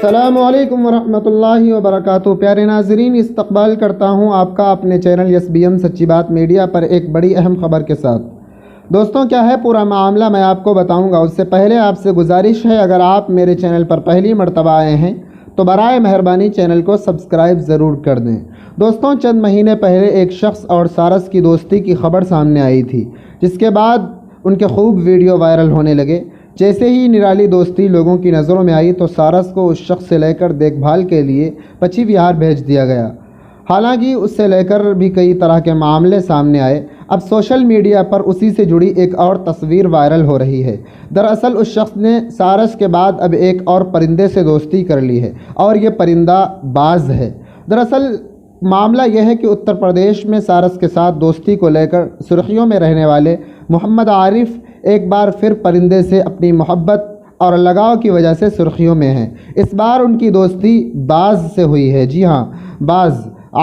السلام علیکم ورحمۃ اللہ وبرکاتہ۔ پیارے ناظرین، استقبال کرتا ہوں آپ کا اپنے چینل SBM سچی بات میڈیا پر ایک بڑی اہم خبر کے ساتھ۔ دوستوں، کیا ہے پورا معاملہ میں آپ کو بتاؤں گا، اس سے پہلے آپ سے گزارش ہے، اگر آپ میرے چینل پر پہلی مرتبہ آئے ہیں تو برائے مہربانی چینل کو سبسکرائب ضرور کر دیں۔ دوستوں، چند مہینے پہلے ایک شخص اور سارس کی دوستی کی خبر سامنے آئی تھی، جس کے بعد ان کے خوب ویڈیو وائرل ہونے لگے۔ جیسے ہی نرالی دوستی لوگوں کی نظروں میں آئی تو سارس کو اس شخص سے لے کر دیکھ بھال کے لیے پچھی وہار بھیج دیا گیا۔ حالانکہ اس سے لے کر بھی کئی طرح کے معاملے سامنے آئے۔ اب سوشل میڈیا پر اسی سے جڑی ایک اور تصویر وائرل ہو رہی ہے۔ دراصل اس شخص نے سارس کے بعد اب ایک اور پرندے سے دوستی کر لی ہے، اور یہ پرندہ باز ہے۔ دراصل معاملہ یہ ہے کہ اتر پردیش میں سارس کے ساتھ دوستی کو لے کر سرخیوں میں رہنے والے محمد عارف ایک بار پھر پرندے سے اپنی محبت اور لگاؤ کی وجہ سے سرخیوں میں ہیں۔ اس بار ان کی دوستی باز سے ہوئی ہے۔ جی ہاں، باز۔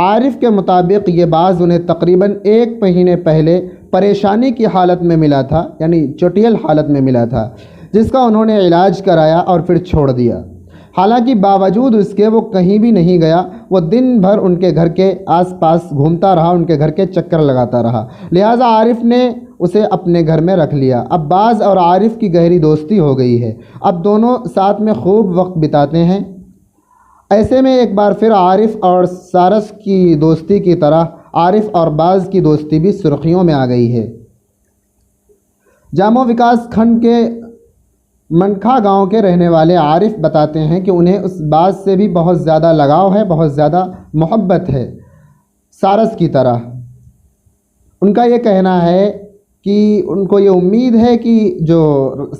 عارف کے مطابق یہ باز انہیں تقریباً 1 مہینے پہلے پریشانی کی حالت میں ملا تھا، یعنی چٹیل حالت میں ملا تھا، جس کا انہوں نے علاج کرایا اور پھر چھوڑ دیا۔ حالانکہ باوجود اس کے وہ کہیں بھی نہیں گیا، وہ دن بھر ان کے گھر کے آس پاس گھومتا رہا، ان کے گھر کے چکر لگاتا رہا، لہٰذا عارف نے اسے اپنے گھر میں رکھ لیا۔ اب باز اور عارف کی گہری دوستی ہو گئی ہے، اب دونوں ساتھ میں خوب وقت بتاتے ہیں۔ ایسے میں ایک بار پھر عارف اور سارس کی دوستی کی طرح عارف اور باز کی دوستی بھی سرخیوں میں آ گئی ہے۔ جامو وکاس کھنڈ کے منکھا گاؤں کے رہنے والے عارف بتاتے ہیں کہ انہیں اس باز سے بھی بہت زیادہ لگاؤ ہے، بہت زیادہ محبت ہے، سارس کی طرح۔ ان کا یہ کہنا ہے کہ ان کو یہ امید ہے کہ جو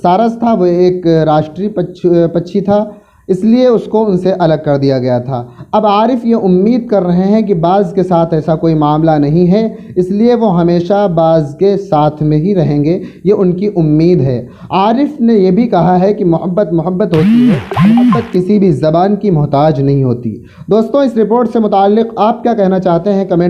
سارس تھا وہ ایک راشٹری پکشی تھا، اس لیے اس کو ان سے الگ کر دیا گیا تھا۔ اب عارف یہ امید کر رہے ہیں کہ باز کے ساتھ ایسا کوئی معاملہ نہیں ہے، اس لیے وہ ہمیشہ باز کے ساتھ میں ہی رہیں گے، یہ ان کی امید ہے۔ عارف نے یہ بھی کہا ہے کہ محبت ہوتی ہے، محبت کسی بھی زبان کی محتاج نہیں ہوتی۔ دوستوں، اس رپورٹ سے متعلق آپ کیا کہنا چاہتے ہیں؟ کمنٹ